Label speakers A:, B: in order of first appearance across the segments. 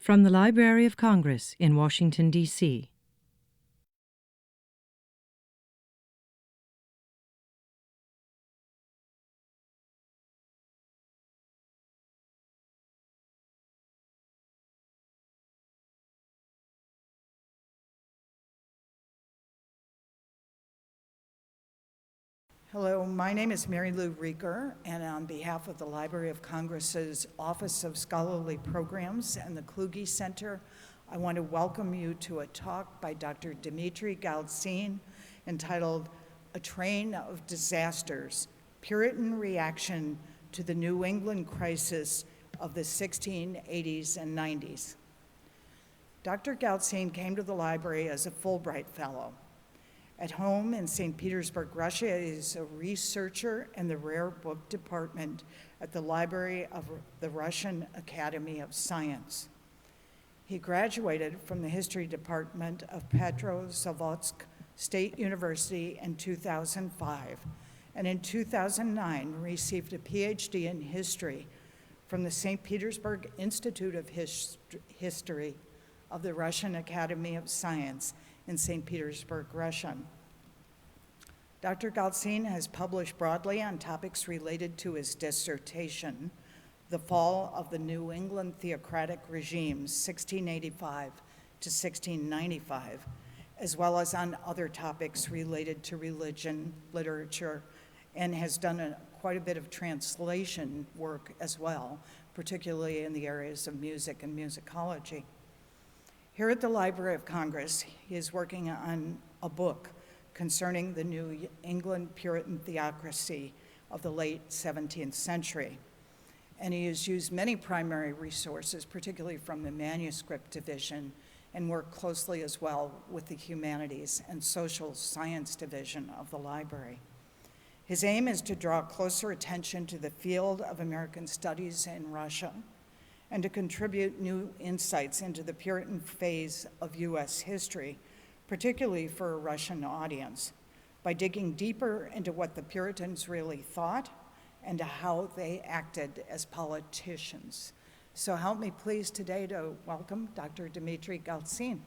A: From the Library of Congress in Washington, D.C.
B: Hello, my name is Mary Lou Rieger, and on behalf of the Library of Congress's Office of Scholarly Programs and the Kluge Center, I want to welcome you to a talk by Dr. Dmitry Galtsin entitled A Train of Disasters, Puritan Reaction to the New England Crisis of the 1680s and 90s. Dr. Galtsin came to the library as a Fulbright Fellow. At home in St. Petersburg, Russia, he is a researcher in the rare book department at the Library of the Russian Academy of Science. He graduated from the history department of Petrozavodsk State University in 2005, and in 2009 received a PhD in history from the St. Petersburg Institute of History of the Russian Academy of Science in St. Petersburg, Russia. Dr. Galtsin has published broadly on topics related to his dissertation, The Fall of the New England Theocratic Regimes, 1685 to 1695, as well as on other topics related to religion, literature, and has done quite a bit of translation work as well, particularly in the areas of music and musicology. Here at the Library of Congress, he is working on a book concerning the New England Puritan theocracy of the late 17th century. And he has used many primary resources, particularly from the manuscript division, and worked closely as well with the humanities and social science division of the library. His aim is to draw closer attention to the field of American studies in Russia, and to contribute new insights into the Puritan phase of U.S. history, particularly for a Russian audience, by digging deeper into what the Puritans really thought and how they acted as politicians. So help me please today to welcome Dr. Dmitry Galtsin.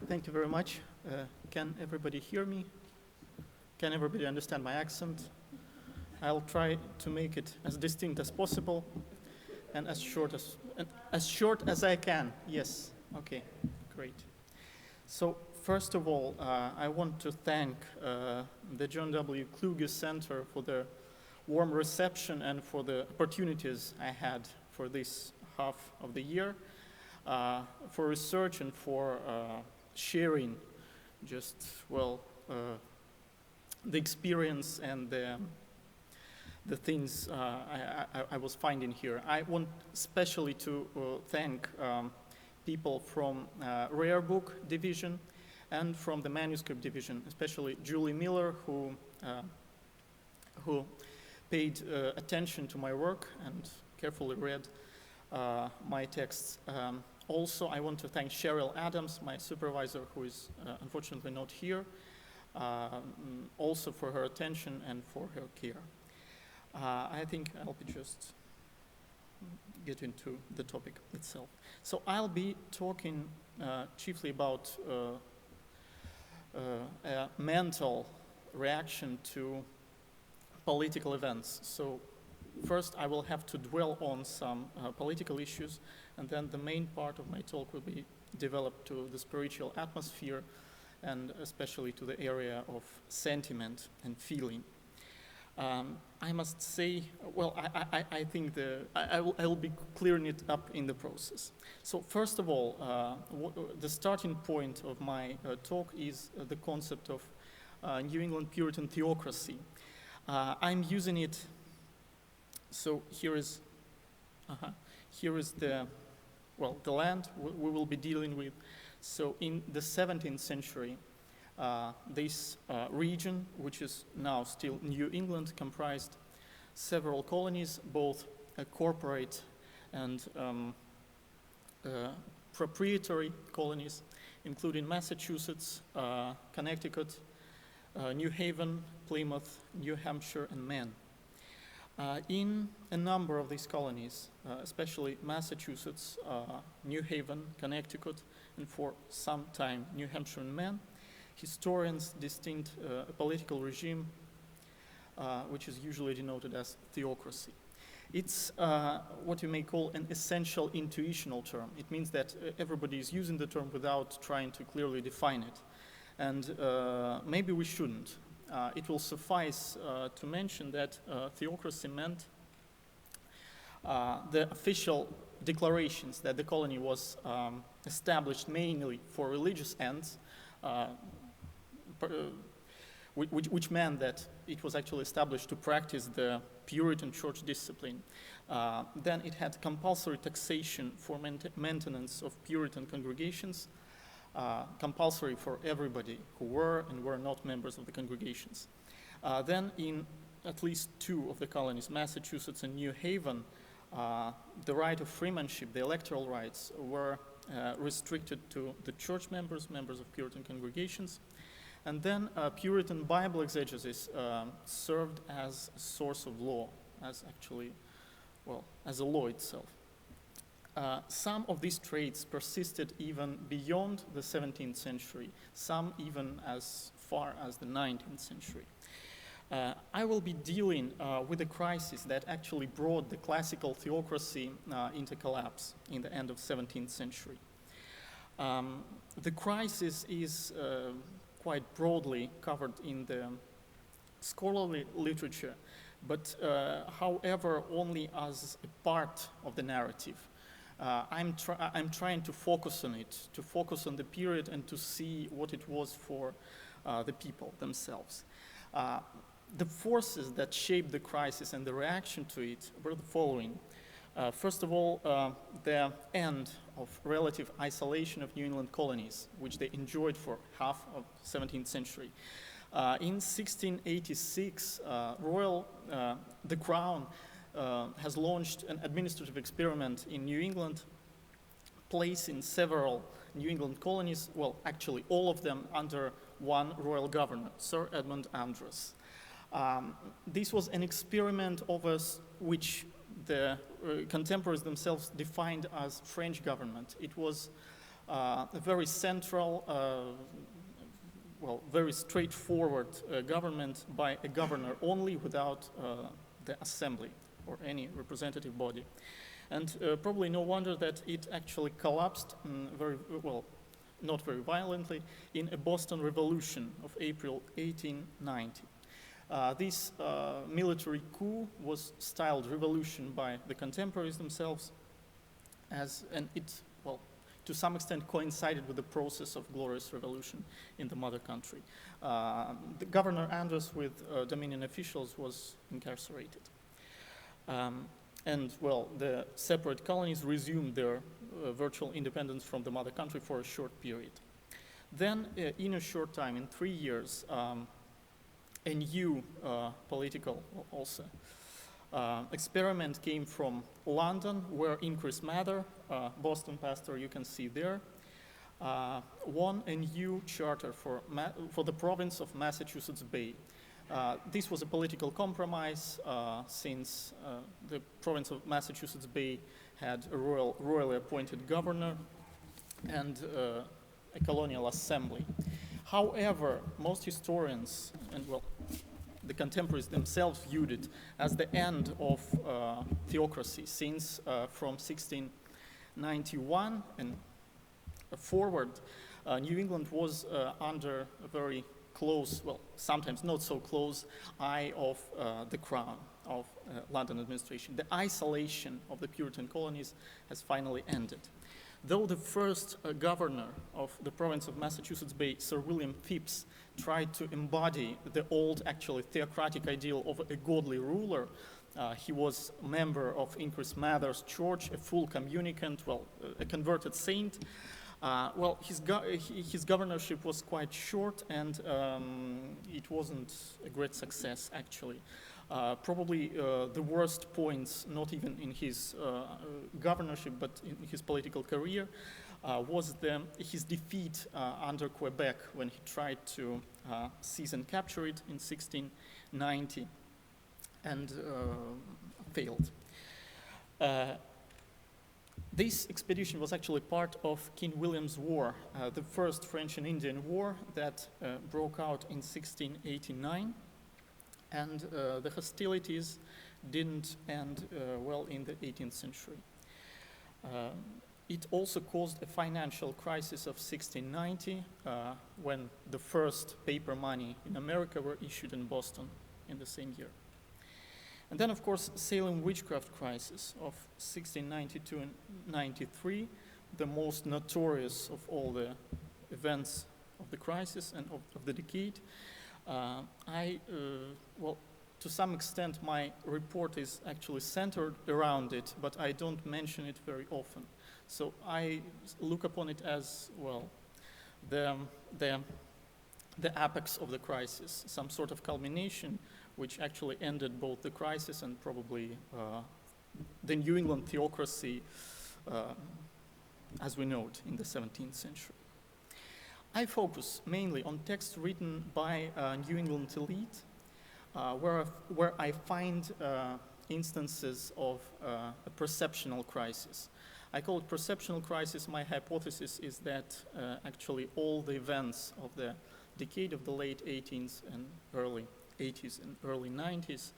C: Thank you very much. Can everybody hear me? Can everybody understand my accent? I'll try to make it as distinct as possible and as short as I can. Yes, okay, great. So first of all, I want to thank the John W. Kluge Center for their warm reception and for the opportunities I had for this half of the year, for research and for sharing just, well, the experience and the things I was finding here. I want especially to thank people from Rare Book Division and from the Manuscript Division, especially Julie Miller, who paid attention to my work and carefully read my texts. Also, I want to thank Cheryl Adams, my supervisor, who is unfortunately not here, also for her attention and for her care. I think I'll be just get into the topic itself. So I'll be talking chiefly about a mental reaction to political events. So first I will have to dwell on some political issues, and then the main part of my talk will be developed to the spiritual atmosphere and especially to the area of sentiment and feeling. I must say, well, I think I will be clearing it up in the process. So first of all, the starting point of my talk is the concept of New England Puritan theocracy. I'm using it, so here is the land we will be dealing with. So in the 17th century, this region, which is now still New England, comprised several colonies, both corporate and proprietary colonies, including Massachusetts, Connecticut, New Haven, Plymouth, New Hampshire, and Maine. In a number of these colonies, especially Massachusetts, New Haven, Connecticut, and for some time New Hampshire and Maine, historians distinct a political regime which is usually denoted as theocracy. It's what you may call an essential intuitional term. It means that everybody is using the term without trying to clearly define it. And maybe we shouldn't. It will suffice to mention that theocracy meant the official declarations that the colony was established mainly for religious ends, which meant that it was actually established to practice the Puritan church discipline. Then it had compulsory taxation for maintenance of Puritan congregations, compulsory for everybody who were and were not members of the congregations. Then in at least two of the colonies, Massachusetts and New Haven, the right of freemanship, the electoral rights, were restricted to the church members, members of Puritan congregations. And then Puritan Bible exegesis served as a source of law, as actually, well, as a law itself. Some of these traits persisted even beyond the 17th century, some even as far as the 19th century. I will be dealing with a crisis that actually brought the classical theocracy into collapse in the end of 17th century. The crisis is quite broadly covered in the scholarly literature, but however, only as a part of the narrative. I'm trying to focus on it, to focus on the period and to see what it was for the people themselves. The forces that shaped the crisis and the reaction to it were the following. First of all, the end of relative isolation of New England colonies, which they enjoyed for half of the 17th century. In 1686, the Crown has launched an administrative experiment in New England, placing several New England colonies, well, actually all of them, under one royal governor, Sir Edmund Andros. This was an experiment over which the contemporaries themselves defined as French government. It was a very central, very straightforward government by a governor only, without the assembly or any representative body. And probably no wonder that it actually collapsed not very violently, in a Boston Revolution of April 1890. This military coup was styled revolution by the contemporaries themselves, and it, to some extent coincided with the process of glorious revolution in the mother country. The Governor Andros, with Dominion officials, was incarcerated. The separate colonies resumed their virtual independence from the mother country for a short period. Then, in a short time, in 3 years, a new political experiment came from London, where Increase Mather, Boston pastor you can see there, won a new charter for the province of Massachusetts Bay. This was a political compromise since the province of Massachusetts Bay had a royally appointed governor and a colonial assembly. However, most historians and the contemporaries themselves viewed it as the end of theocracy, since from 1691 and forward, New England was under a very close, sometimes not so close, eye of the Crown, of London administration. The isolation of the Puritan colonies has finally ended. Though the first governor of the province of Massachusetts Bay, Sir William Phips, tried to embody the old, actually theocratic ideal of a godly ruler, he was a member of Increase Mather's church, a full communicant, a converted saint. His governorship was quite short, and it wasn't a great success, actually. Probably the worst points, not even in his governorship, but in his political career, was his defeat under Quebec when he tried to seize and capture it in 1690. and failed. This expedition was actually part of King William's War, the first French and Indian War that broke out in 1689, and the hostilities didn't end well in the 18th century. It also caused a financial crisis of 1690 when the first paper money in America were issued in Boston in the same year. And then, of course, Salem witchcraft crisis of 1692 and 93, the most notorious of all the events of the crisis and of the decade. Well, to some extent, my report is actually centered around it, but I don't mention it very often. So I look upon it as, well, the apex of the crisis, some sort of culmination which actually ended both the crisis and probably the New England theocracy as we know it in the 17th century. I focus mainly on texts written by New England elite, where I find instances of a perceptional crisis. I call it perceptional crisis. My hypothesis is that actually all the events of the decade of the late 18th and early 80s and early 90s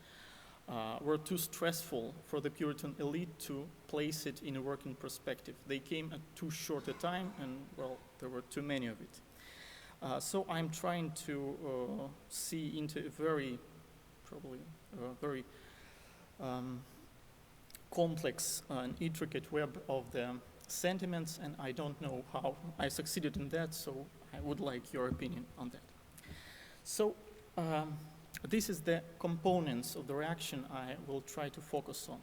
C: were too stressful for the Puritan elite to place it in a working perspective. They came at too short a time, and, well, there were too many of it. So I'm trying to see into a very, very complex and intricate web of the sentiments, and I don't know how I succeeded in that, so I would like your opinion on that. So this is the components of the reaction I will try to focus on.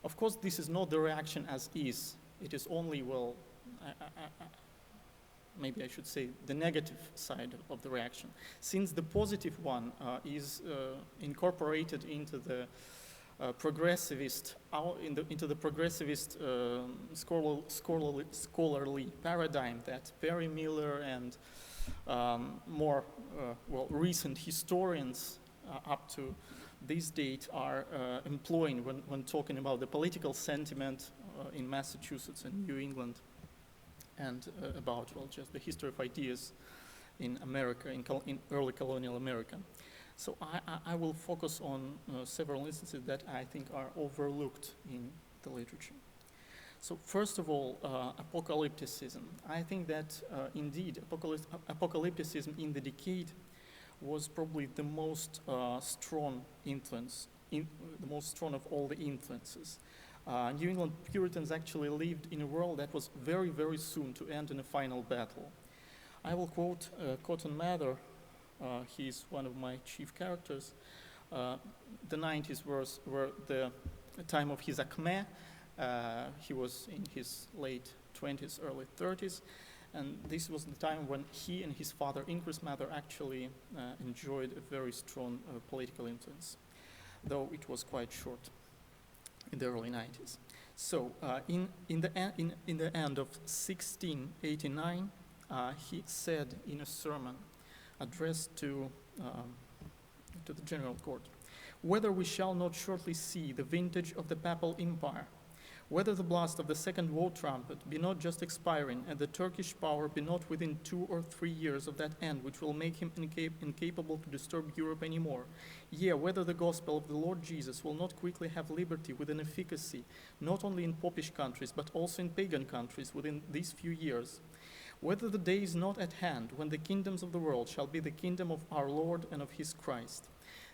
C: Of course, this is not the reaction as is. It is only, well, maybe I should say the negative side of the reaction, since the positive one is incorporated into the progressivist, into the progressivist scholarly paradigm that Perry Miller and more well, recent historians up to this date are employing when talking about the political sentiment in Massachusetts and New England, and about, well, just the history of ideas in America, in early colonial America. So I will focus on several instances that I think are overlooked in the literature. So first of all, apocalypticism. I think that indeed apocalypticism in the decade was probably the most strong influence, the most strong of all the influences. New England Puritans actually lived in a world that was very, very soon to end in a final battle. I will quote Cotton Mather. He's one of my chief characters. The 90s were the time of his acme. He was in his late 20s, early 30s, and this was the time when he and his father, Increase Mather, actually enjoyed a very strong political influence, though it was quite short in the early 90s. So in the end of 1689, he said in a sermon addressed to the general court, "Whether we shall not shortly see the vintage of the papal empire, whether the blast of the second war trumpet be not just expiring, and the Turkish power be not within 2 or 3 years of that end which will make him incapable to disturb Europe any more, yea, whether the gospel of the Lord Jesus will not quickly have liberty with an efficacy, not only in popish countries, but also in pagan countries within these few years, whether the day is not at hand when the kingdoms of the world shall be the kingdom of our Lord and of his Christ."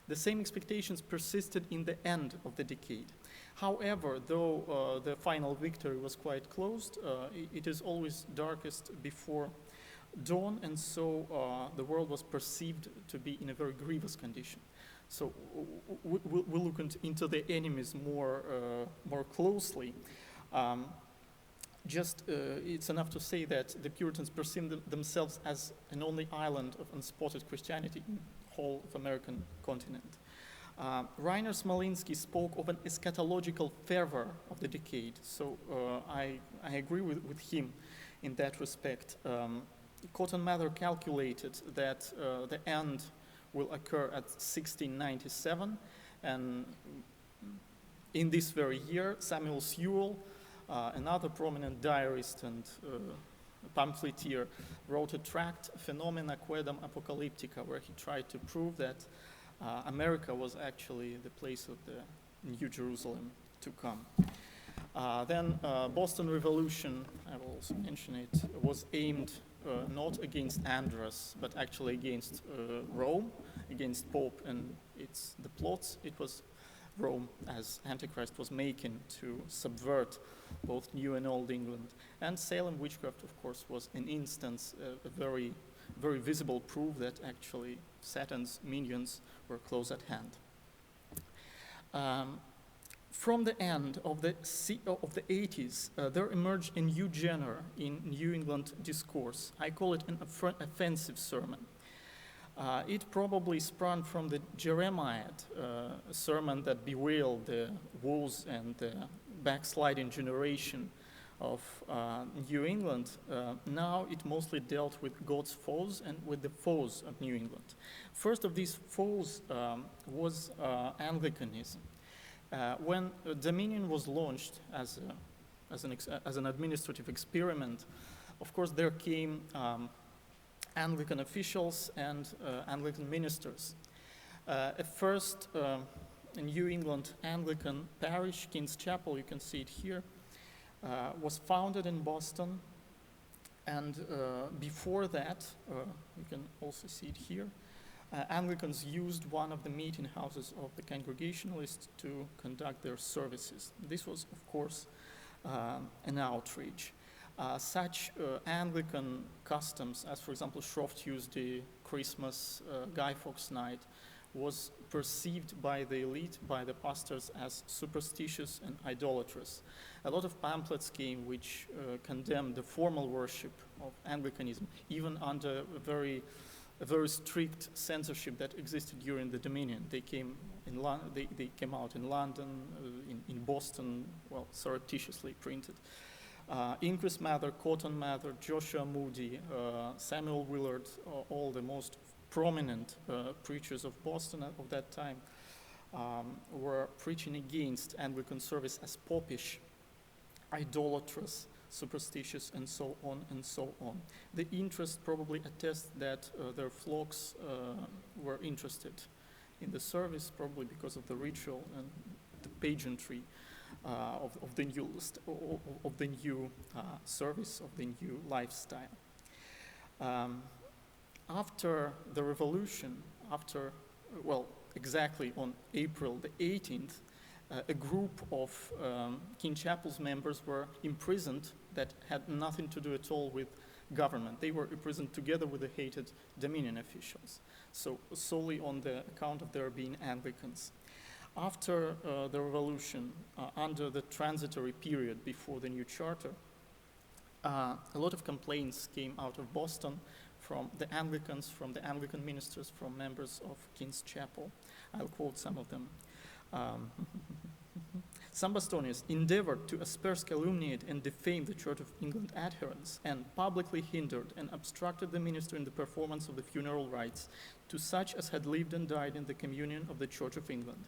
C: The same expectations persisted in the end of the decade. However, though the final victory was quite close, it is always darkest before dawn, and so the world was perceived to be in a very grievous condition. So we'll look into the enemies more closely. It's enough to say that the Puritans perceived themselves as an only island of unspotted Christianity in the whole of American continent. Rainer Smolinski spoke of an eschatological fervor of the decade, so I agree with him in that respect. Cotton Mather calculated that the end will occur at 1697, And in this very year, Samuel Sewell, another prominent diarist and pamphleteer, wrote a tract, Phenomena Quaedam Apocalyptica, where he tried to prove that America was actually the place of the New Jerusalem to come. Then Boston Revolution, I will also mention it, was aimed not against Andros, but actually against Rome, against Pope and the plots it was Rome as Antichrist was making to subvert both New and Old England. And Salem witchcraft, of course, was an instance, a very, very visible proof that actually Satan's minions were close at hand. From the end of the 80s, there emerged a new genre in New England discourse. I call it an offensive sermon. It probably sprung from the Jeremiah sermon that bewailed the woes and the backsliding generation of New England. Now it mostly dealt with God's foes and with the foes of New England. First of these foes was Anglicanism. When Dominion was launched as an administrative experiment, of course there came Anglican officials and Anglican ministers. At first, a New England Anglican parish, King's Chapel, you can see it here, was founded in Boston. And before that, you can also see it here, Anglicans used one of the meeting houses of the Congregationalists to conduct their services. This was, of course, an outrage. Such Anglican customs as, for example, Shrove Tuesday, Christmas, Guy Fawkes Night, was perceived by the elite, by the pastors, as superstitious and idolatrous. A lot of pamphlets came which condemned the formal worship of Anglicanism, even under a very strict censorship that existed during the Dominion. They came out in London, in Boston, well, surreptitiously printed. Increase Mather, Cotton Mather, Joshua Moody, Samuel Willard, all the most prominent preachers of Boston of that time were preaching against Anglican service as popish, idolatrous, superstitious, and so on and so on. The interest probably attests that their flocks were interested in the service, probably because of the ritual and the pageantry of the new service, of the new lifestyle. After the revolution, exactly on April the 18th, a group of King Chapel's members were imprisoned that had nothing to do at all with government. They were imprisoned together with the hated Dominion officials, so solely on the account of their being Anglicans. After the revolution, under the transitory period before the new charter, a lot of complaints came out of Boston from the Anglicans, from the Anglican ministers, from members of King's Chapel. I'll quote some of them. Some Bostonians endeavored to asperse, calumniate, and defame the Church of England adherents, and publicly hindered and obstructed the minister in the performance of the funeral rites to such as had lived and died in the communion of the Church of England.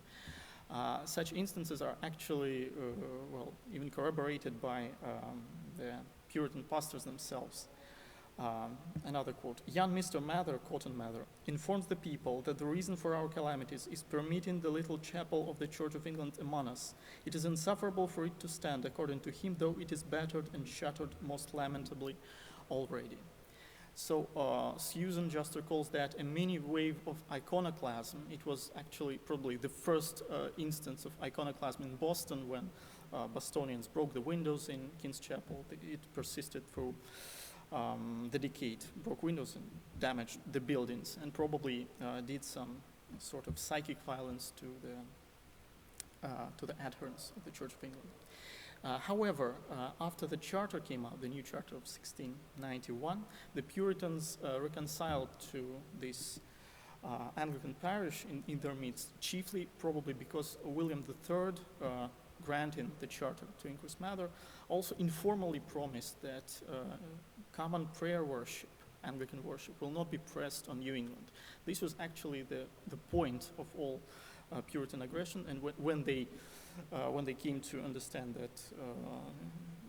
C: Such instances are actually, even corroborated by the Puritan pastors themselves. Another quote, young Mr. Mather, Cotton Mather, informs the people that the reason for our calamities is permitting the little chapel of the Church of England among us. It is insufferable for it to stand, according to him, though it is battered and shattered most lamentably already. So Susan Juster calls that a mini wave of iconoclasm. It was actually probably the first instance of iconoclasm in Boston when Bostonians broke the windows in King's Chapel. It persisted through the decade, broke windows and damaged the buildings, and probably did some sort of psychic violence to the adherents of the Church of England. However, after the charter came out, the new charter of 1691, the Puritans reconciled to this Anglican parish in their midst, chiefly probably because William III, granting the charter to Increase Mather, also informally promised that common prayer worship, Anglican worship, will not be pressed on New England. This was actually the point of all Puritan aggression, and when they came to understand that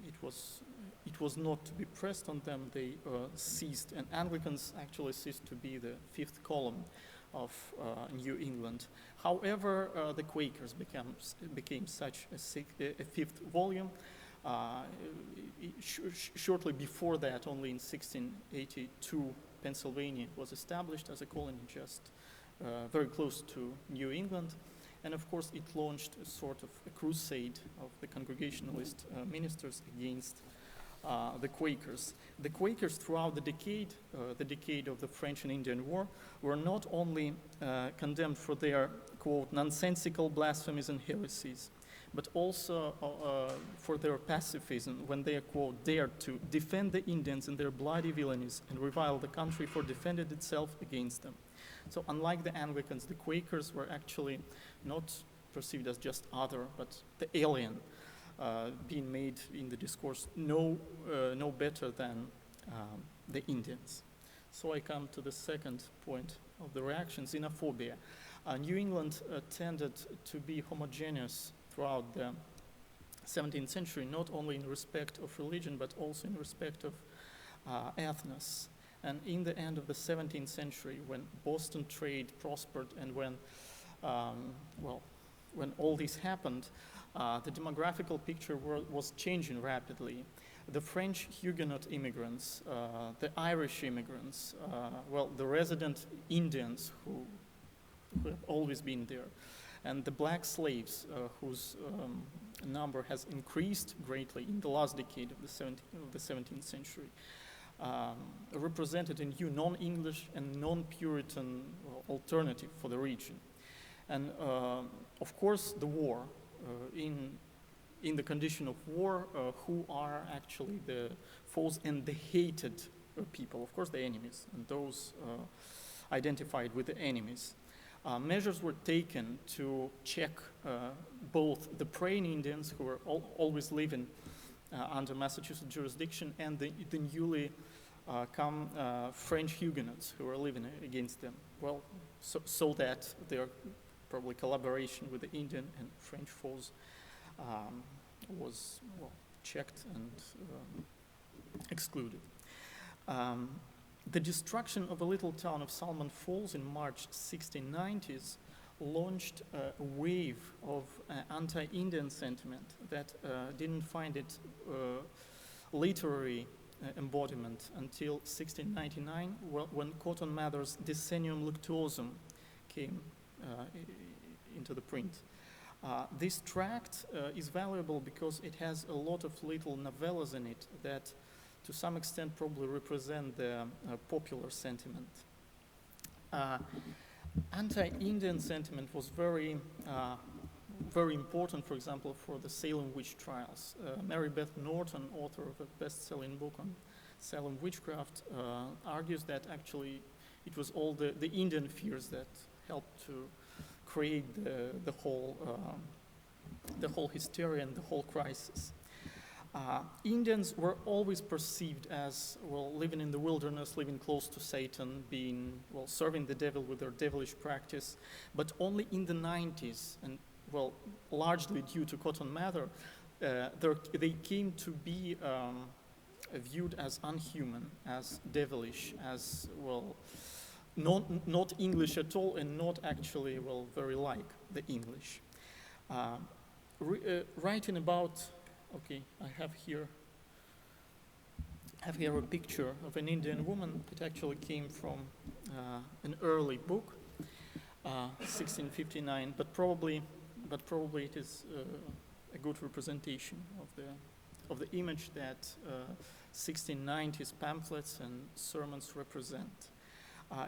C: it was not to be pressed on them, they ceased, and Anglicans actually ceased to be the fifth column of New England. However, the Quakers became such a fifth volume. Shortly before that, only in 1682, Pennsylvania was established as a colony just very close to New England. And of course, it launched a sort of a crusade of the Congregationalist ministers against the Quakers. The Quakers, throughout the decade of the French and Indian War, were not only condemned for their, quote, nonsensical blasphemies and heresies, but also for their pacifism when they, quote, dared to defend the Indians in their bloody villainies and revile the country for defending itself against them. So unlike the Anglicans, the Quakers were actually not perceived as just other, but the alien, being made in the discourse no better than the Indians. So I come to the second point of the reaction, xenophobia. New England tended to be homogeneous throughout the 17th century, not only in respect of religion, but also in respect of ethnos. And in the end of the 17th century, when Boston trade prospered and when all this happened, the demographical picture was changing rapidly. The French Huguenot immigrants, the Irish immigrants, the resident Indians who have always been there, and the black slaves whose number has increased greatly in the last decade of the 17th century, represented a new non-English and non-Puritan alternative for the region. And of course, the war, in the condition of war, who are actually the foes and the hated people? Of course, the enemies, and those identified with the enemies. Measures were taken to check both the praying Indians, who were always living under Massachusetts jurisdiction, and the newly come French Huguenots who were living against them. Well, so that their probably collaboration with the Indian and French foes was checked and excluded. The destruction of a little town of Salmon Falls in March 1690s launched a wave of anti-Indian sentiment that didn't find its literary embodiment until 1699, when Cotton Mather's Decennium Luctuosum came into the print. This tract is valuable because it has a lot of little novellas in it that to some extent probably represent the popular sentiment. Anti-Indian sentiment was very important, for example, for the Salem witch trials. Mary Beth Norton, author of a best-selling book on Salem witchcraft, argues that actually it was all the Indian fears that helped to create the whole hysteria and the whole crisis. Indians were always perceived as, living in the wilderness, living close to Satan, being, serving the devil with their devilish practice. But only in the 90s, and, largely due to Cotton Mather, they came to be viewed as unhuman, as devilish, as, not English at all, and not actually, very like the English. Writing about, I have here a picture of an Indian woman. It actually came from an early book, 1659, but probably it is a good representation of the image that 1690s pamphlets and sermons represent.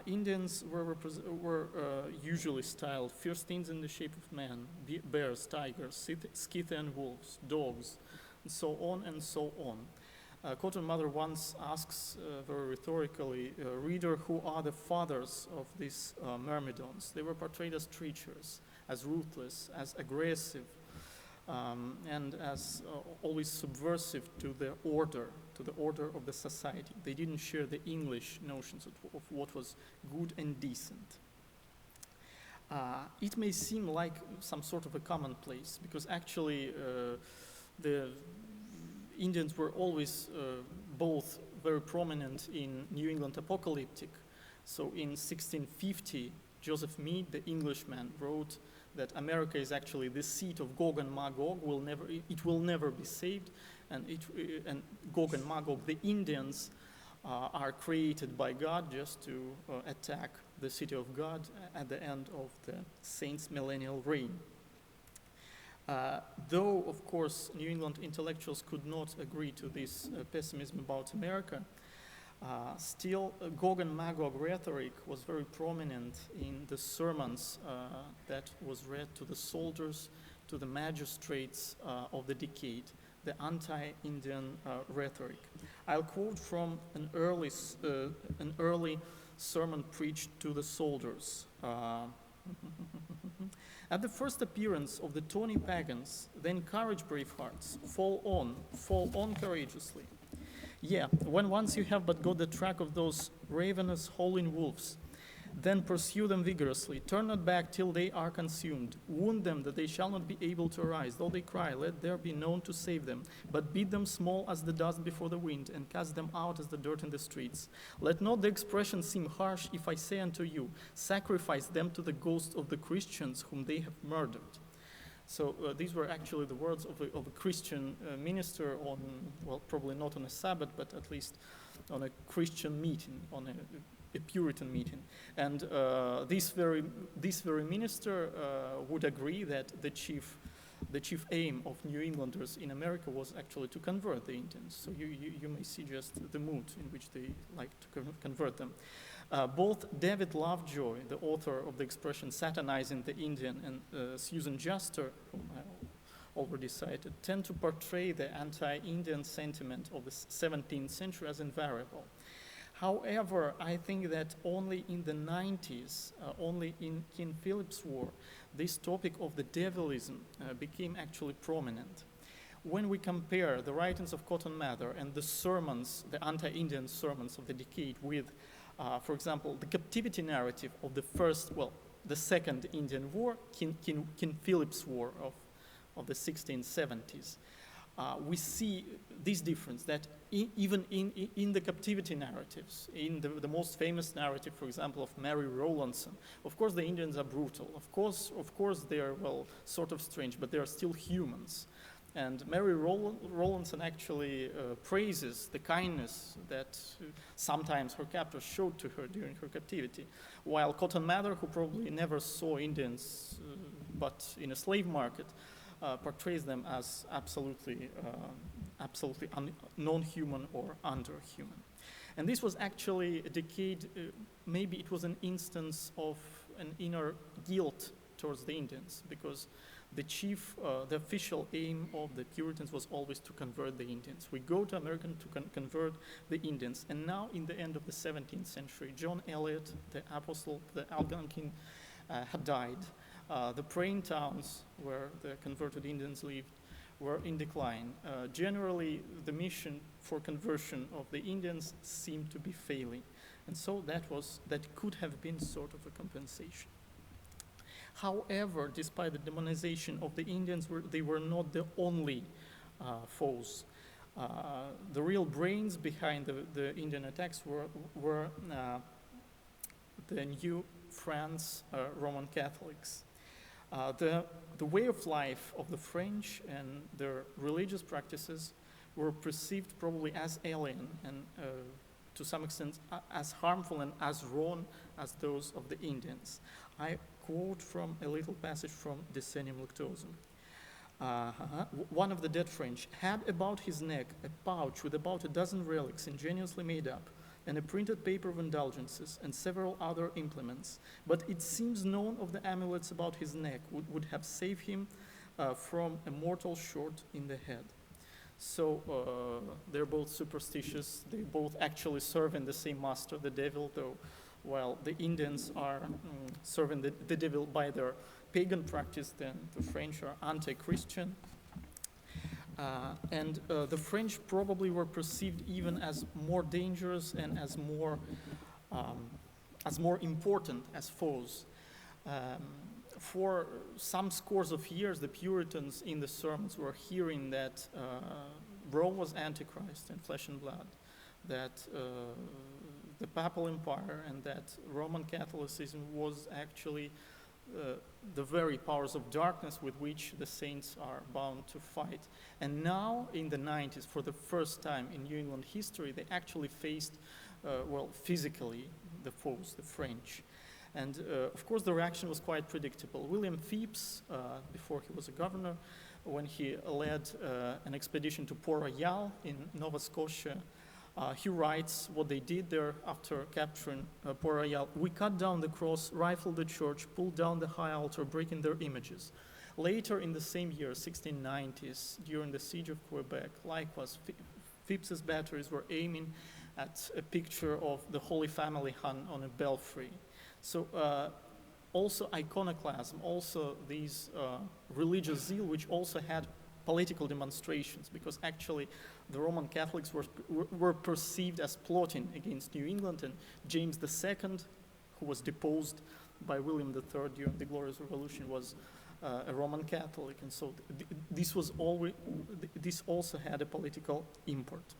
C: Indians were usually styled Philistines in the shape of men, bears, tigers, Scythian wolves, dogs, and so on and so on. Cotton Mather once asks very rhetorically, reader, who are the fathers of these myrmidons? They were portrayed as treacherous, as ruthless, as aggressive, and as always subversive to the order of the society. They didn't share the English notions of what was good and decent. It may seem like some sort of a commonplace, because actually the Indians were always both very prominent in New England Apocalyptic. So in 1650, Joseph Mead, the Englishman, wrote that America is actually the seat of Gog and Magog. It will never be saved, and Gog and Magog, the Indians, are created by God just to attack the city of God at the end of the saints' millennial reign. Though, of course, New England intellectuals could not agree to this pessimism about America, still Gog and Magog rhetoric was very prominent in the sermons that was read to the soldiers, to the magistrates of the decade, the anti-Indian rhetoric. I'll quote from an early sermon preached to the soldiers. At the first appearance of the tawny pagans, then courage, brave hearts, fall on courageously. Yeah, when once you have but got the track of those ravenous, howling wolves, then pursue them vigorously. Turn not back till they are consumed. Wound them that they shall not be able to arise. Though they cry, let there be none to save them. But beat them small as the dust before the wind, and cast them out as the dirt in the streets. Let not the expression seem harsh if I say unto you, sacrifice them to the ghosts of the Christians whom they have murdered. So these were actually the words of a Christian minister on, well, probably not on a Sabbath, but at least on a Christian meeting, on a Puritan meeting. And this very minister would agree that the chief aim of New Englanders in America was actually to convert the Indians. So you may see just the mood in which they like to convert them. Both David Lovejoy, the author of the expression Satanizing the Indian, and Susan Juster, whom I already cited, tend to portray the anti-Indian sentiment of the 17th century as invariable. However, I think that only in the 90s, only in King Philip's War, this topic of the devilism became actually prominent. When we compare the writings of Cotton Mather and the sermons, the anti-Indian sermons of the decade with, for example, the captivity narrative of the Second Indian War, King Philip's War of the 1670s, we see this difference, that even in the captivity narratives, in the most famous narrative, for example, of Mary Rowlandson, of course the Indians are brutal. Of course they are, well, sort of strange, but they are still humans. And Mary Rowlandson actually praises the kindness that sometimes her captors showed to her during her captivity, while Cotton Mather, who probably never saw Indians but in a slave market, portrays them as absolutely non-human or under-human. And this was actually a decade, maybe it was an instance of an inner guilt towards the Indians, because the official aim of the Puritans was always to convert the Indians. We go to America to convert the Indians. And now, in the end of the 17th century, John Eliot, the apostle, the Algonquin, had died. The praying towns where the converted Indians lived were in decline. Generally, the mission for conversion of the Indians seemed to be failing. And so that could have been sort of a compensation. However, despite the demonization of the Indians, they were not the only foes. The real brains behind the Indian attacks were the New France Roman Catholics. The way of life of the French and their religious practices were perceived probably as alien and to some extent as harmful and as wrong as those of the Indians. I quote from a little passage from Decennium Luctosum. One of the dead French had about his neck a pouch with about a dozen relics ingeniously made up, and a printed paper of indulgences, and several other implements. But it seems none of the amulets about his neck would have saved him from a mortal shot in the head. So they're both superstitious. They both actually serve in the same master, the devil, though while the Indians are serving the devil by their pagan practice, then the French are anti-Christian. And the French probably were perceived even as more dangerous and as more important as foes. For some scores of years, the Puritans in the sermons were hearing that Rome was Antichrist in flesh and blood, that the Papal Empire and that Roman Catholicism was actually the very powers of darkness with which the saints are bound to fight. And now, in the 90s, for the first time in New England history, they actually faced, physically, the foes, the French. And of course, the reaction was quite predictable. William Phips, before he was a governor, when he led an expedition to Port Royal in Nova Scotia, he writes what they did there after capturing Port Royal. We cut down the cross, rifled the church, pulled down the high altar, breaking their images. Later in the same year, 1690s, during the siege of Quebec, likewise, Phips's batteries were aiming at a picture of the Holy Family hung on a belfry. So also iconoclasm, also these religious zeal, which also had political demonstrations, because actually the Roman Catholics were perceived as plotting against New England, and James II, who was deposed by William III during the Glorious Revolution, was a Roman Catholic, and so this also had a political import.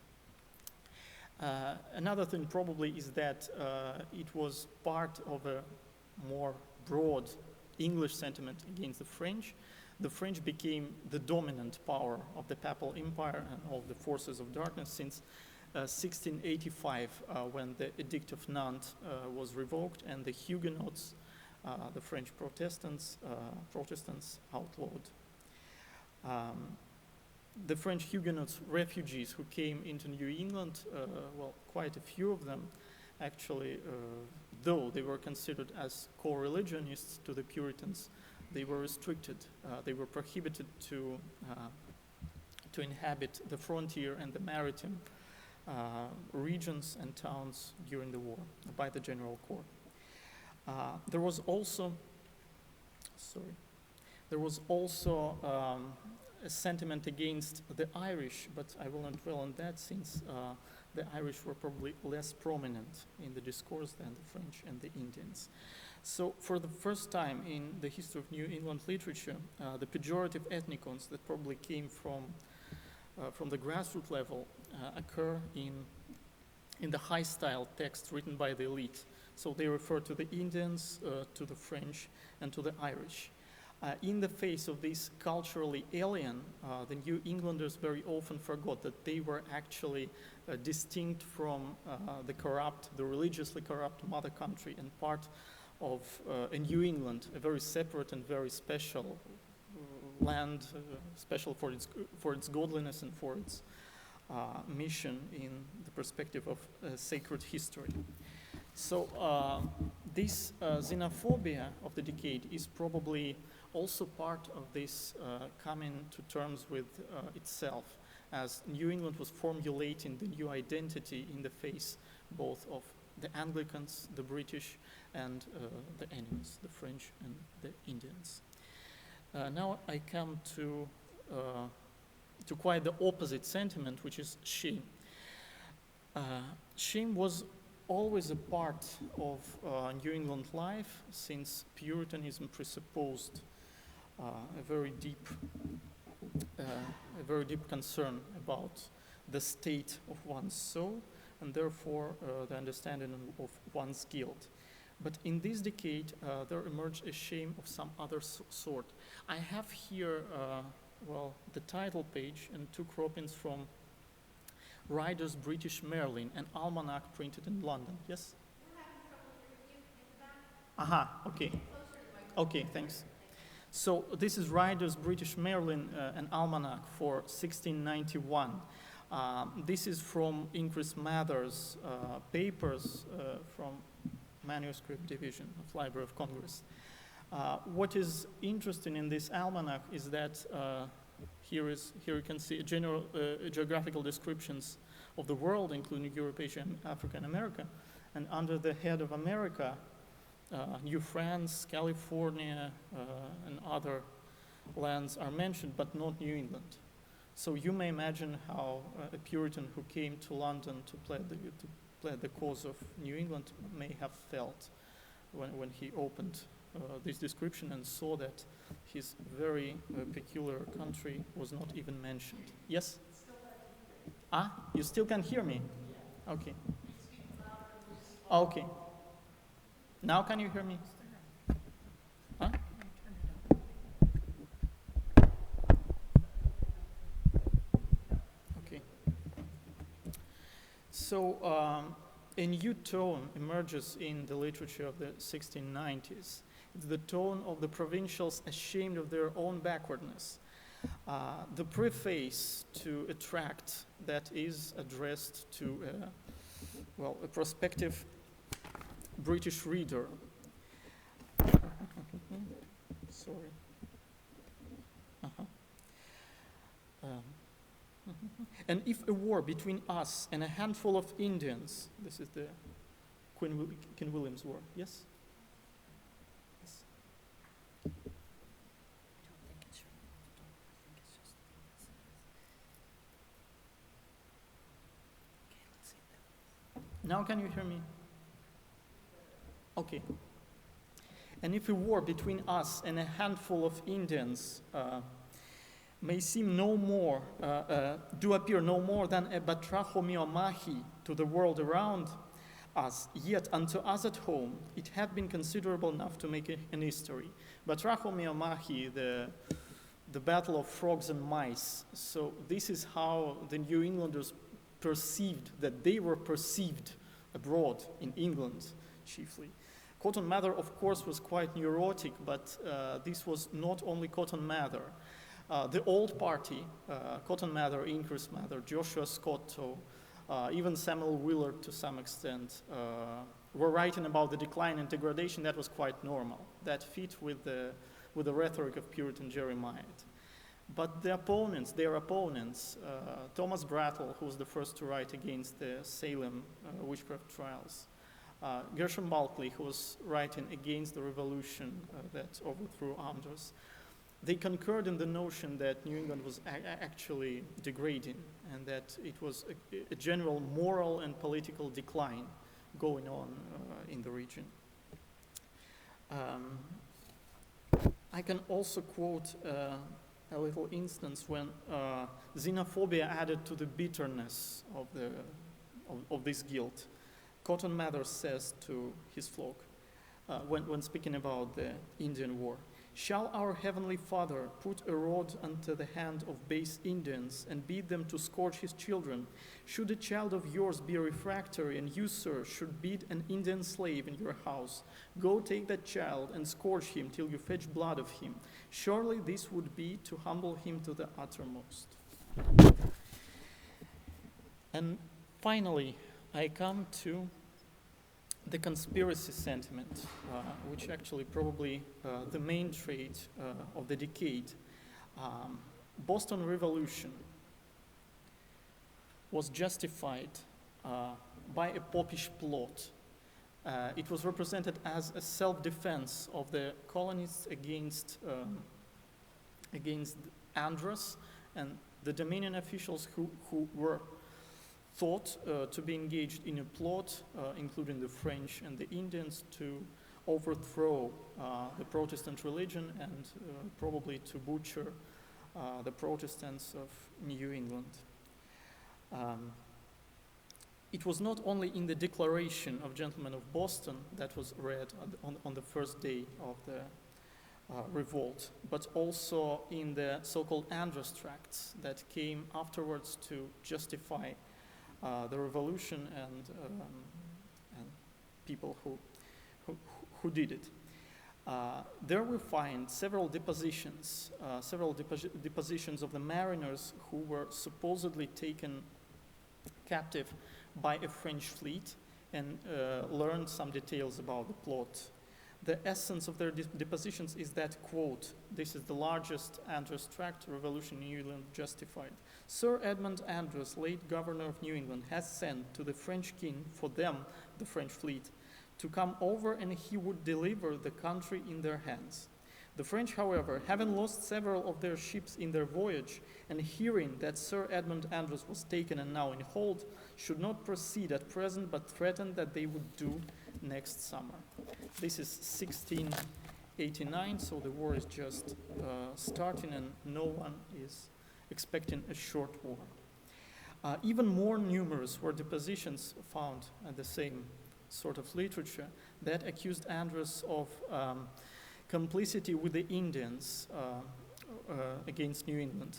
C: Another thing probably is that it was part of a more broad English sentiment against the French. The French became the dominant power of the Papal Empire and of the forces of darkness since 1685, when the Edict of Nantes was revoked and the Huguenots, the French Protestants outlawed. The French Huguenots refugees who came into New England, quite a few of them actually, though they were considered as co-religionists to the Puritans, they were restricted. They were prohibited to inhabit the frontier and the maritime regions and towns during the war by the General Court. There was also a sentiment against the Irish, but I will not dwell on that since the Irish were probably less prominent in the discourse than the French and the Indians. So for the first time in the history of New England literature, the pejorative ethnicons that probably came from the grassroots level occur in the high-style text written by the elite. So they refer to the Indians, to the French, and to the Irish. In the face of this culturally alien, the New Englanders very often forgot that they were actually distinct from the religiously corrupt mother country and part of a New England, a very separate and very special land, special for its godliness and for its mission in the perspective of sacred history. So this xenophobia of the decade is probably also part of this coming to terms with itself, as New England was formulating the new identity in the face both of the Anglicans, the British, and the enemies, the French and the Indians. Now I come to quite the opposite sentiment, which is shame. Shame was always a part of New England life, since Puritanism presupposed a very deep concern about the state of one's soul, and therefore the understanding of one's guilt. But in this decade, there emerged a shame of some other sort. I have here, the title page and two croppings from Ryder's British Merlin, an almanac printed in London. Yes? Okay. Okay, thanks. So this is Ryder's British Merlin, an almanac for 1691. This is from Increase Mather's papers from Manuscript Division of Library of Congress. What is interesting in this almanac is that here you can see general geographical descriptions of the world, including Europe, Asia, Africa, and America. And under the head of America, New France, California, and other lands are mentioned, but not New England. So you may imagine how a Puritan who came to London to plead the cause of New England may have felt when he opened this description and saw that his very peculiar country was not even mentioned. Yes? Ah, you still can hear me? Okay. Okay. Now can you hear me? Huh? Okay. So a new tone emerges in the literature of the 1690s. It's the tone of the provincials ashamed of their own backwardness. The preface to a tract that is addressed to a prospective British reader. Sorry. And if a war between us and a handful of Indians, this is the King William's War, yes? Yes. Now can you hear me? Okay. And if a war between us and a handful of Indians may seem no more, do appear no more than a batrachomiomachy to the world around us, yet unto us at home it had been considerable enough to make an history. Batrachomiomachy, the battle of frogs and mice. So this is how the New Englanders perceived, that they were perceived abroad in England chiefly. Cotton Mather, of course, was quite neurotic, but this was not only Cotton Mather. The old party, Cotton Mather, Increase Mather, Joshua Scotto, even Samuel Willard to some extent, were writing about the decline and degradation that was quite normal, that fit with the rhetoric of Puritan Jeremiah. But their opponents, Thomas Brattle, who was the first to write against the Salem witchcraft trials, Gershom Bulkley, who was writing against the revolution that overthrew Andros, they concurred in the notion that New England was actually degrading and that it was a general moral and political decline going on in the region. I can also quote a little instance when xenophobia added to the bitterness of this guilt. Cotton Mather says to his flock, when speaking about the Indian War, "Shall our Heavenly Father put a rod unto the hand of base Indians and bid them to scourge his children? Should a child of yours be refractory, and you, sir, should bid an Indian slave in your house, go take that child and scourge him till you fetch blood of him. Surely this would be to humble him to the uttermost." And finally, I come to the conspiracy sentiment, which actually probably the main trait of the decade. Boston Revolution was justified by a popish plot. It was represented as a self-defense of the colonies against Andros and the Dominion officials who were thought to be engaged in a plot, including the French and the Indians, to overthrow the Protestant religion and probably to butcher the Protestants of New England. It was not only in the Declaration of Gentlemen of Boston that was read on the first day of the revolt, but also in the so-called Andros Tracts that came afterwards to justify the revolution and people who did it. There we find several depositions of the mariners who were supposedly taken captive by a French fleet and learned some details about the plot. The essence of their depositions is that, quote, "This is the largest Andros Tract revolution in New England justified. Sir Edmund Andros, late governor of New England, has sent to the French king for them, the French fleet, to come over, and he would deliver the country in their hands. The French, however, having lost several of their ships in their voyage, and hearing that Sir Edmund Andros was taken and now in hold, should not proceed at present, but threatened that they would do next summer." This is 1689, so the war is just starting and no one is expecting a short war. Even more numerous were depositions found at the same sort of literature that accused Andros of complicity with the Indians against New England.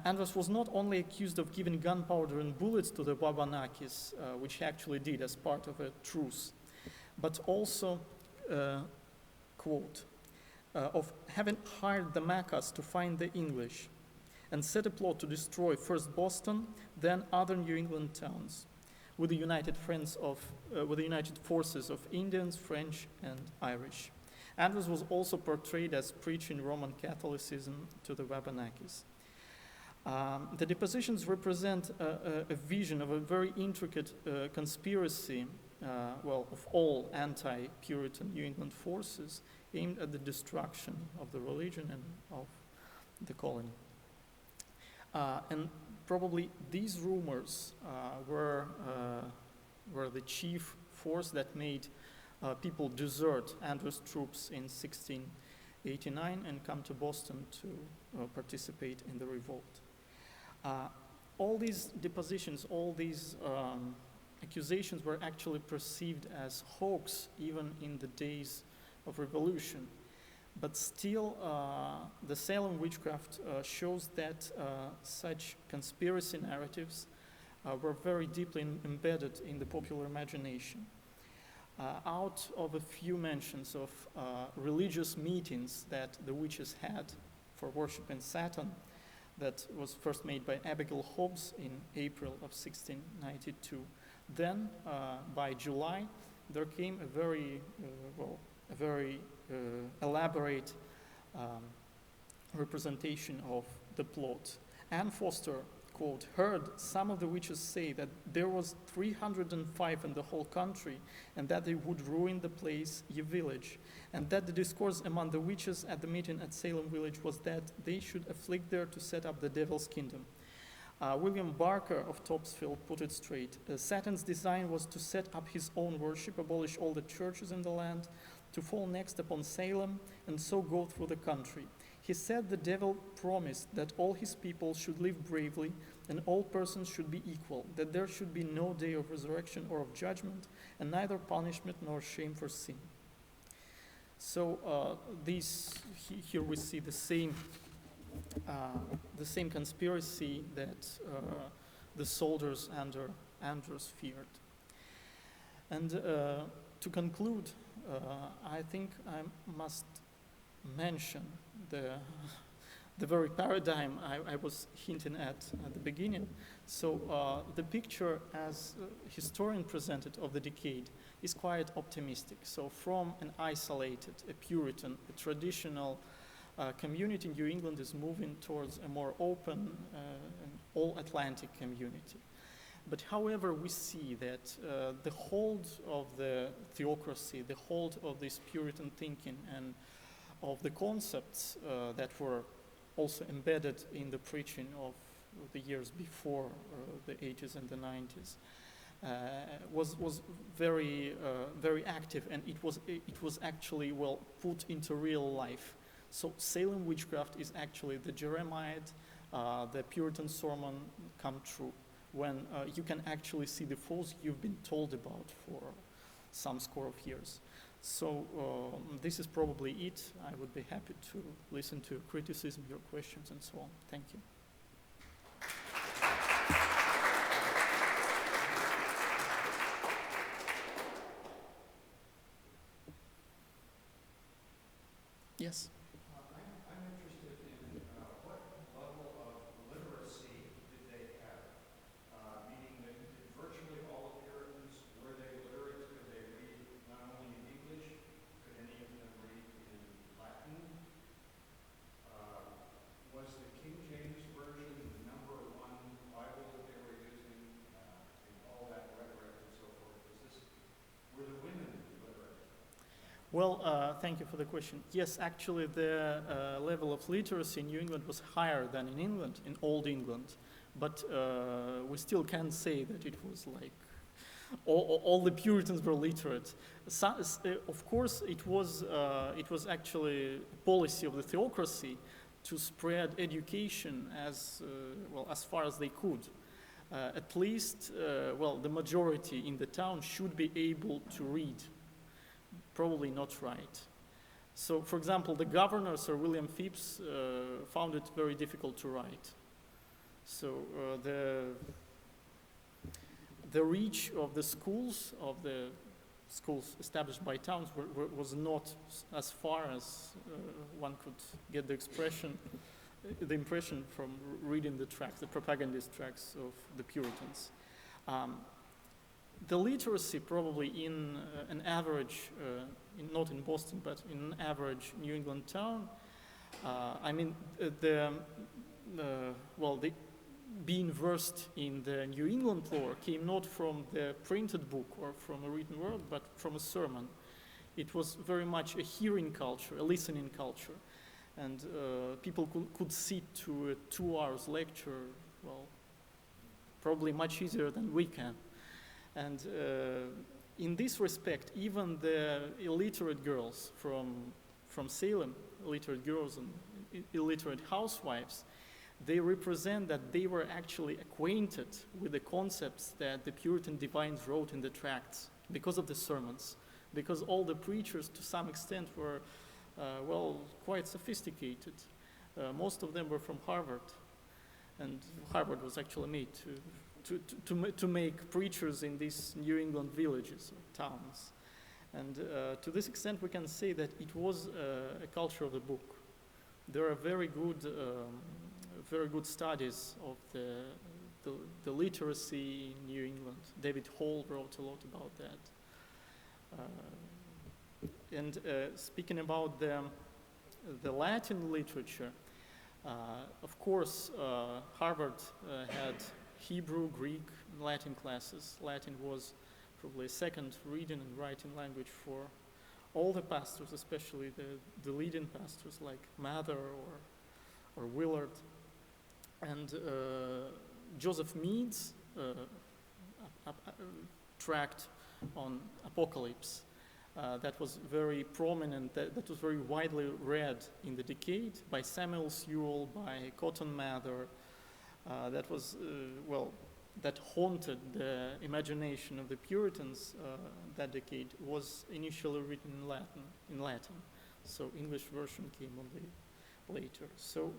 C: Andros was not only accused of giving gunpowder and bullets to the Wabanakis, which he actually did as part of a truce, but also, quote, of having hired the Macas to find the English and set a plot to destroy first Boston, then other New England towns, with the united forces of Indians, French, and Irish. Andros was also portrayed as preaching Roman Catholicism to the Wabanakis. The depositions represent a vision of a very intricate conspiracy, of all anti-Puritan New England forces aimed at the destruction of the religion and of the colony. And probably these rumors were the chief force that made people desert Andros' troops in 1689 and come to Boston to participate in the revolt. All these depositions, all these accusations were actually perceived as hoax even in the days of revolution. But still, the Salem witchcraft shows that such conspiracy narratives were very deeply embedded in the popular imagination. Out of a few mentions of religious meetings that the witches had for worshiping Saturn, that was first made by Abigail Hobbs in April of 1692. Then, by July, there came a very elaborate representation of the plot. Anne Foster, quote, heard some of the witches say that there was 305 in the whole country and that they would ruin the place, ye village, and that the discourse among the witches at the meeting at Salem village was that they should afflict there to set up the devil's kingdom. William Barker of Topsfield put it straight. Satan's design was to set up his own worship, abolish all the churches in the land, to fall next upon Salem, and so go through the country. He said the devil promised that all his people should live bravely, and all persons should be equal, that there should be no day of resurrection or of judgment, and neither punishment nor shame for sin. So here we see the same conspiracy that the soldiers under Andros feared. And to conclude, I think I must mention the very paradigm I was hinting at the beginning. So the picture as historian presented of the decade is quite optimistic. So from an isolated, a Puritan, a traditional community in New England is moving towards a more open and all-Atlantic community. But however, we see that the hold of the theocracy, the hold of this Puritan thinking and of the concepts that were also embedded in the preaching of the years before the 80s and the 90s, was very active, and it was actually put into real life. So Salem witchcraft is actually the Jeremiad, the Puritan sermon come true, when you can actually see the false you've been told about for some score of years. So this is probably it. I would be happy to listen to your criticism, your questions, and so on. Thank you. Yes.
D: I'm interested in what level of literacy did they have? Meaning that virtually all of Puritans, were they literate? Could they read not only in English, could any of them read in Latin? Was the King James Version the number one Bible that they were using, and all that rhetoric and so forth? Were the women literate?
C: Well, thank you for the question. Yes, actually the level of literacy in New England was higher than in England, in Old England. But we still can't say that it was like all the Puritans were literate. Of course, it was actually a policy of the theocracy to spread education as far as they could. At least, the majority in the town should be able to read, probably not write. So, for example, the governor, Sir William Phips, found it very difficult to write. So the reach of the schools established by towns was not as far as one could get the impression from reading the tracts, the propagandist tracts of the Puritans. The literacy probably in an average, not in Boston, but in an average New England town, being versed in the New England lore came not from the printed book or from a written word, but from a sermon. It was very much a hearing culture, a listening culture. And people could sit to a 2 hours lecture, probably much easier than we can. And in this respect, even the illiterate girls from Salem, illiterate girls and illiterate housewives, they represent that they were actually acquainted with the concepts that the Puritan divines wrote in the tracts because of the sermons, because all the preachers to some extent were, quite sophisticated. Most of them were from Harvard, and Harvard was actually made to make preachers in these New England villages or towns. And to this extent, we can say that it was a culture of the book. There are very good studies of the literacy in New England. David Hall wrote a lot about that. And speaking about the Latin literature, of course, Harvard had Hebrew, Greek, and Latin classes. Latin was probably a second reading and writing language for all the pastors, especially the leading pastors like Mather or Willard. And Joseph Mead's tract on Apocalypse, that was very prominent, that was very widely read in the decade by Samuel Sewell, by Cotton Mather. That was, that haunted the imagination of the Puritans that decade, was initially written in Latin. So English version came only later. So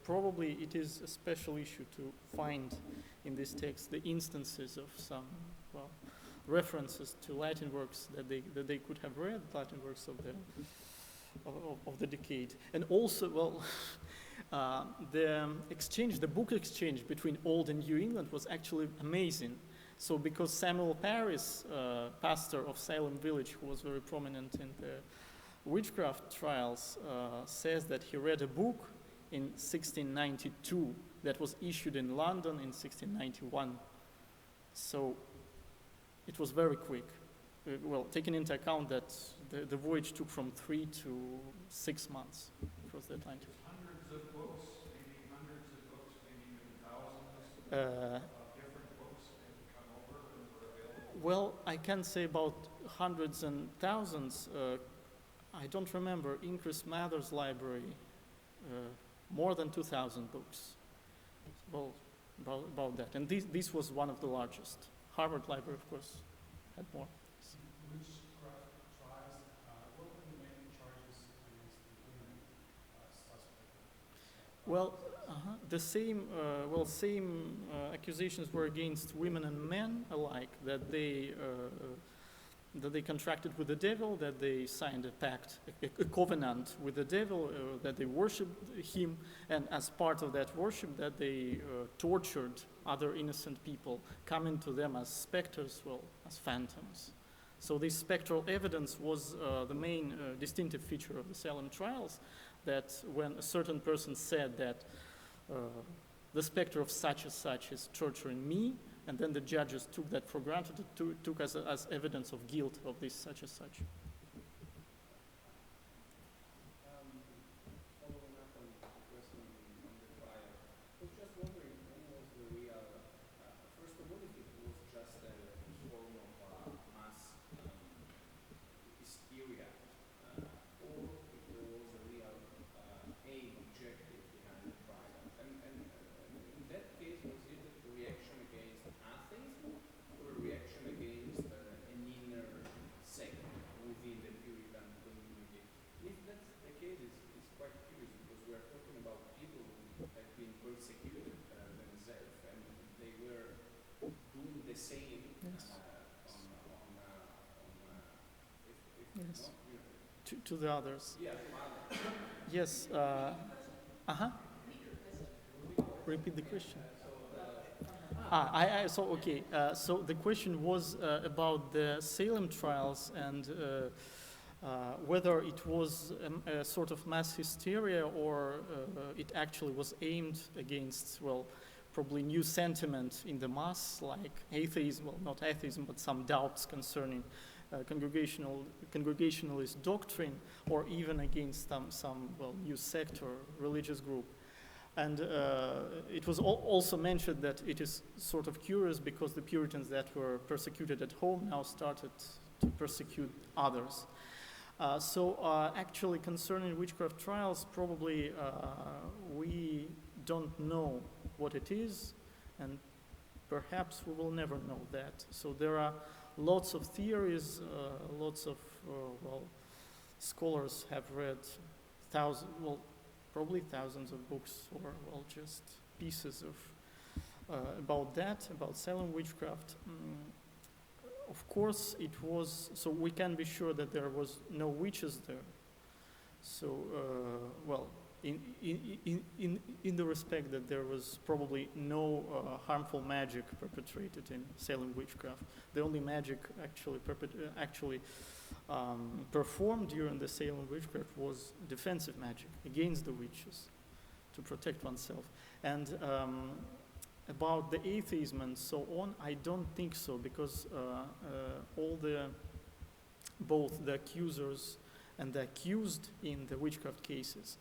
C: probably it is a special issue to find in this text the instances of some, references to Latin works that they could have read, Latin works of the decade. And also, the book exchange between Old and New England was actually amazing. So because Samuel Parris, pastor of Salem village, who was very prominent in the witchcraft trials, says that he read a book in 1692 that was issued in London in 1691. So it was very quick. Taking into account that the voyage took from 3 to 6 months across the Atlantic.
D: Hundreds of books, maybe even thousands of different books that had come over and were available?
C: Well, I can't say about hundreds and thousands. I don't remember. Increase Mather's library, more than 2,000 books. Well, about that. And this was one of the largest. Harvard Library, of course, had more.
D: Witchcraft trials, what were the main charges against the women suspect?
C: Well, the same accusations were against women and men alike, that they contracted with the devil, that they signed a pact, a covenant with the devil, that they worshipped him, and as part of that worship, that they tortured other innocent people, coming to them as specters, as phantoms. So this spectral evidence was the main distinctive feature of the Salem trials, that when a certain person said that the specter of such and such is torturing me, and then the judges took that for granted, took as evidence of guilt of this such and such.
E: Following up on the question on the trial, I was just wondering who was the real, first of all, if it was just a form of persecuted themselves, and they were doing the same
C: Yes.
E: if
C: Yes.
E: not, you know,
C: To the others.
E: yeah, to others.
C: Yes. Repeat the question. So okay. So the question was about the Salem trials and whether it was a sort of mass hysteria or it actually was aimed against, well, probably new sentiment in the mass, like atheism, well, not atheism, but some doubts concerning congregationalist doctrine, or even against some well, new sect or religious group. And it was also mentioned that it is sort of curious because the Puritans that were persecuted at home now started to persecute others. Actually, concerning witchcraft trials, probably we don't know what it is, and perhaps we will never know that. So there are lots of theories, lots of, well, scholars have read probably thousands of books or, well, just pieces of about that, about Salem witchcraft. Of course, it was, so we can be sure that there was no witches there. So, well, in the respect that there was probably no harmful magic perpetrated in Salem witchcraft. The only magic actually performed during the Salem witchcraft was defensive magic against the witches to protect oneself. And about the atheism and so on, I don't think so, because both the accusers and the accused in the witchcraft cases,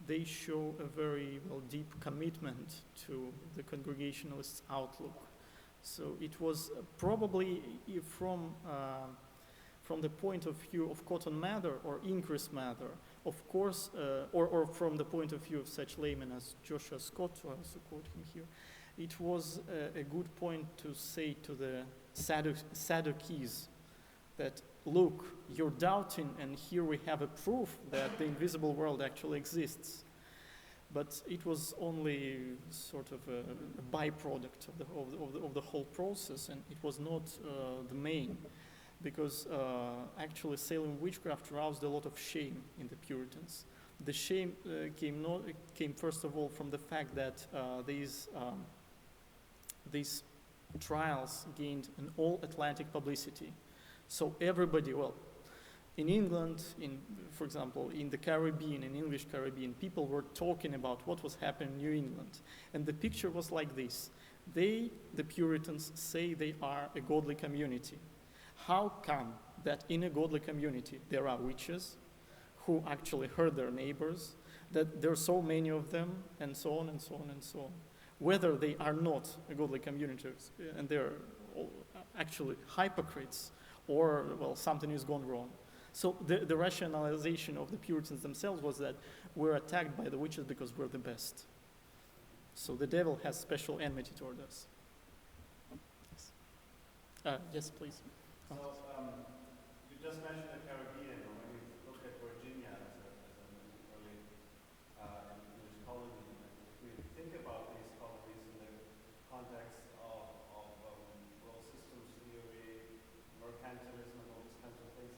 C: they show a very, well, deep commitment to the Congregationalist outlook. So it was probably from the point of view of Cotton Mather or Increase Mather, of course, or from the point of view of such laymen as Joshua Scott, who I also quote him here, it was a good point to say to the Sadducees that, look, you're doubting, and here we have a proof that the invisible world actually exists. But it was only sort of a byproduct of the whole process, and it was not the main, because actually Salem witchcraft roused a lot of shame in the Puritans. The shame came first of all from the fact that these trials gained an all-Atlantic publicity. So everybody, well, in England, for example, in the Caribbean, in English Caribbean, people were talking about what was happening in New England. And the picture was like this. The Puritans, say they are a godly community. How come that in a godly community there are witches who actually hurt their neighbors, that there are so many of them, and so on and so on and so on? Whether they are not a godly community and they're actually hypocrites, or, well, something has gone wrong. So the rationalization of the Puritans themselves was that we're attacked by the witches because we're the best. So the devil has special enmity toward us. Yes, please.
D: So you just mentioned the Caribbean, or when you look at Virginia as an early English colony, if we think about these colonies in the context of world systems theory, mercantilism, and all these kinds of things,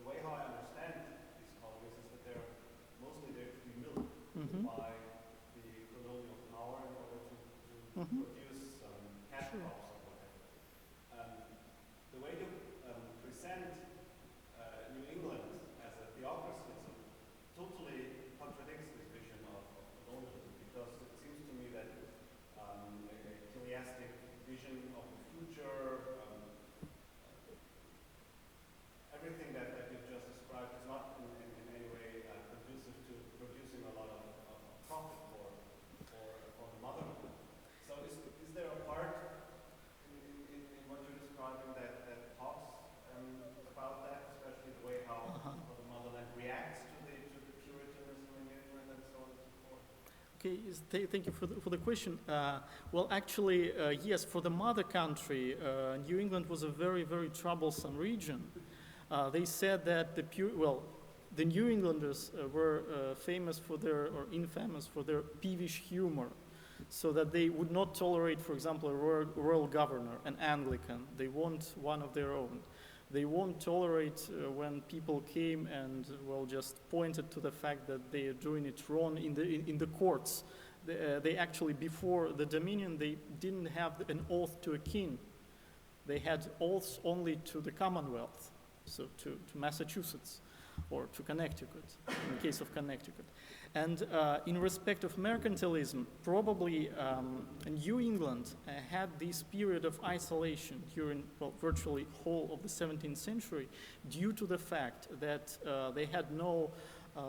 D: the way how I understand these colonies is that they're mostly there to be milked by the colonial power in order to produce cash crops. The way you present New England as a theocracy totally contradicts this vision of colonialism, because it seems to me that a teleastic vision of the future, everything that you've just described is not in any way conducive to producing a lot of profit for the motherland. So is there a part in what you're describing that talks about that, especially the way how the motherland reacts to the Puritanism in New England and so on and so forth?
C: Okay, thank you for the question. Well, actually, yes, for the mother country, New England was a very, very troublesome region. They said that the New Englanders were famous for their, or infamous for their peevish humor, so that they would not tolerate, for example, a royal governor, an Anglican. They want one of their own. They won't tolerate when people came and, well, just pointed to the fact that they are doing it wrong in the courts. They actually, before the Dominion, they didn't have an oath to a king. They had oaths only to the Commonwealth, so to Massachusetts or to Connecticut, in the case of Connecticut. And in respect of mercantilism, probably New England had this period of isolation during, well, virtually whole of the 17th century due to the fact that they had no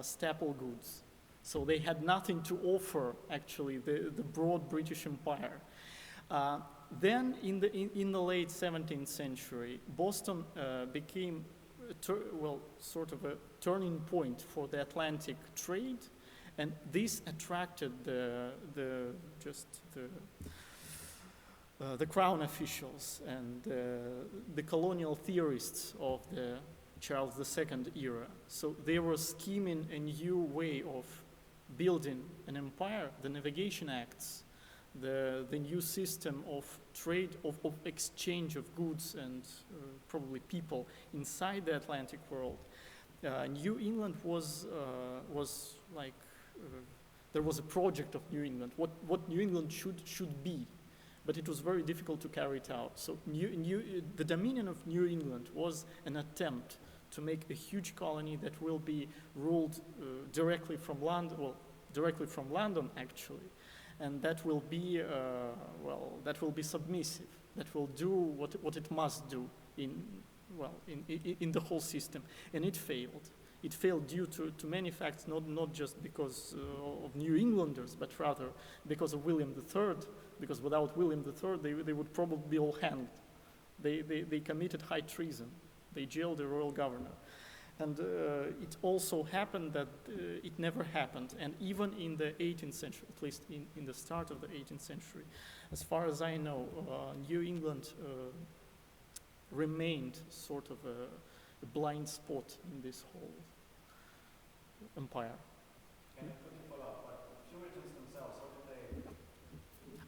C: staple goods. So they had nothing to offer, actually, the broad British Empire. Then in the late 17th century, Boston became sort of a turning point for the Atlantic trade, and this attracted the crown officials and the colonial theorists of the Charles II era. So they were scheming a new way of building an empire, the Navigation Acts, the new system of trade, of exchange of goods and probably people inside the Atlantic world. New England was like, there was a project of New England, what New England should be, but it was very difficult to carry it out. So the Dominion of New England was an attempt to make a huge colony that will be ruled directly from London, actually. And that will be, that will be submissive. That will do what it must do in the whole system. And it failed. It failed due to many facts, not just because of New Englanders, but rather because of William III. Because without William III, they would probably be all hanged. They committed high treason. They jailed the royal governor. And it also happened that it never happened. And even in the 18th century, at least in the start of the 18th century, as far as I know, New England remained sort of a blind spot in this whole empire.
E: Can I quickly follow up? But the Puritans themselves, how did they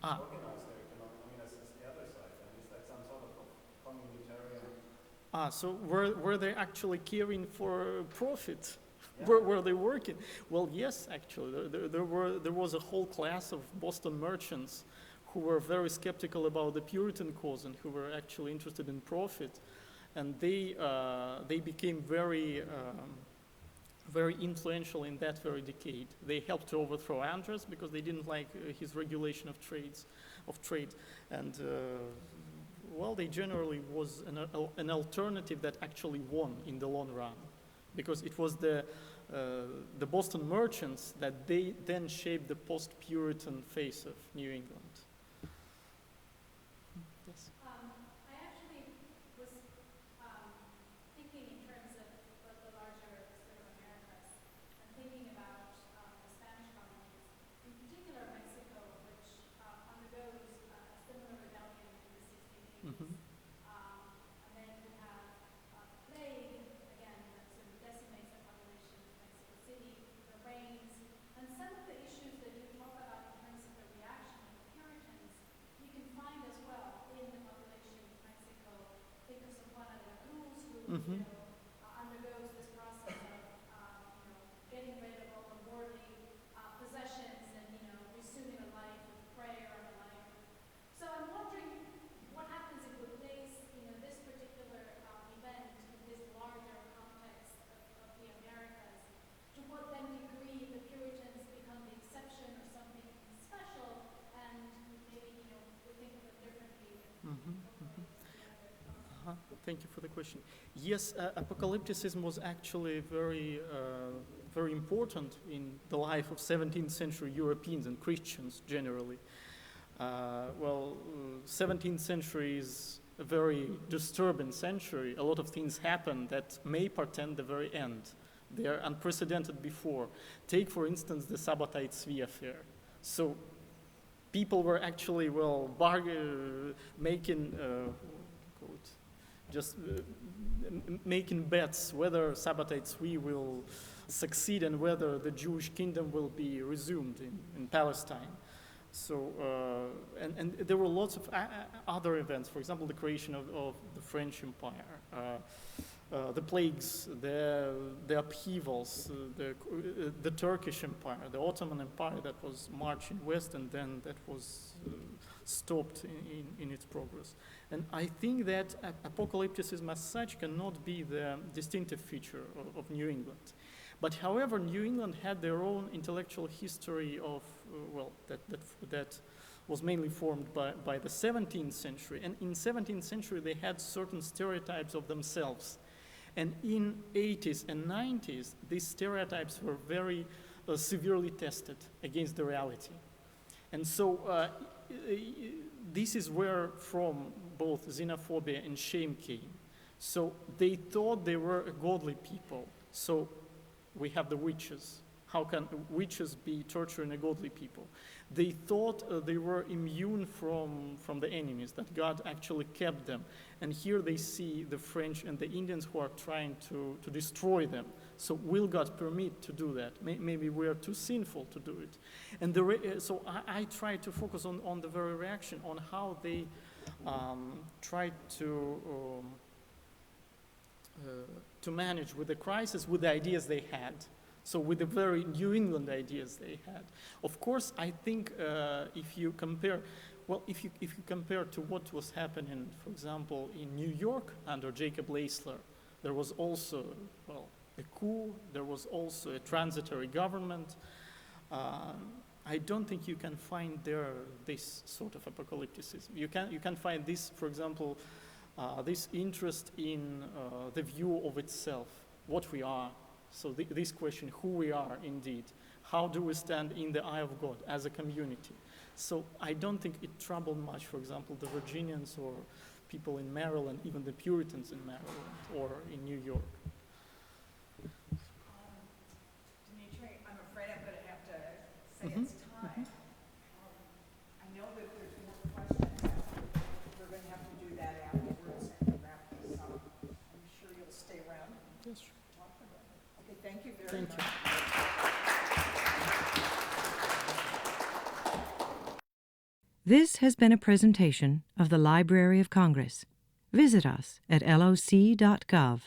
E: organize their economic, I mean, as the other side? And is that some sort of communitarian?
C: So were they actually caring for profit?
E: Yeah.
C: Were they working? Well, yes, actually. There was a whole class of Boston merchants who were very skeptical about the Puritan cause and who were actually interested in profit. And they became very influential in that very decade. They helped to overthrow Andros because they didn't like his regulation of trade. And they generally was an alternative that actually won in the long run, because it was the Boston merchants that they then shaped the post-Puritan face of New England. Yes.
F: I actually was thinking in terms of the larger sort of Americas, and thinking about the Spanish colonies, in particular Mexico, which undergoes a similar rebellion in the 1680s.
C: Mm-hmm.
F: And then we have plague, again, that sort of decimates the population of Mexico City, the rains, and some of the issues that you talk about in terms of the reaction of the Puritans, you can find as well in the population of Mexico. Think of San Juan de la Cruz, who
C: Mm-hmm.
F: undergoes this process of getting rid of all the worldly possessions and resuming a life with prayer and a life. So I'm wondering what happens if we place this particular event in this larger context of the Americas. To what then degree the Puritans become the exception or something special, and maybe we think of them differently.
C: Mm-hmm. Thank you for the question. Yes, apocalypticism was actually very important in the life of 17th century Europeans and Christians generally. 17th century is a very disturbing century. A lot of things happen that may portend the very end. They are unprecedented before. Take, for instance, the Sabbatai Tzvi affair. So people were actually, making, just making bets whether Sabbathite 3 will succeed and whether the Jewish kingdom will be resumed in Palestine. So, and there were lots of other events, for example, the creation of the French Empire, the plagues, the upheavals, the Turkish Empire, the Ottoman Empire that was marching west and then that was stopped in its progress. And I think that apocalypticism as such cannot be the distinctive feature of New England. But however, New England had their own intellectual history of, that was mainly formed by the 17th century. And in 17th century, they had certain stereotypes of themselves. And in 80s and 90s, these stereotypes were very severely tested against the reality. And so this is where from both xenophobia and shame came. So they thought they were a godly people. So we have the witches. How can witches be torturing a godly people? They thought they were immune from the enemies, that God actually kept them. And here they see the French and the Indians who are trying to destroy them. So will God permit to do that? Maybe we are too sinful to do it. And so I try to focus on the very reaction, on how they tried to manage with the crisis, with the ideas they had. So with the very New England ideas they had. Of course, I think if you compare to what was happening, for example, in New York under Jacob Leisler, there was also, a coup, there was also a transitory government. I don't think you can find there this sort of apocalypticism. You can find this, for example, this interest in the view of itself, what we are. So this question, who we are indeed, how do we stand in the eye of God as a community? So I don't think it troubled much, for example, the Virginians or people in Maryland, even the Puritans in Maryland or in New York.
B: Dmitry, I'm afraid I'm going to have to say it's time. I know that there's more questions. We're going to have to do that afterwards and wrap this up. I'm sure you'll stay around.
C: Yes, sure.
B: Okay, thank you very much.
A: This has been a presentation of the Library of Congress. Visit us at loc.gov.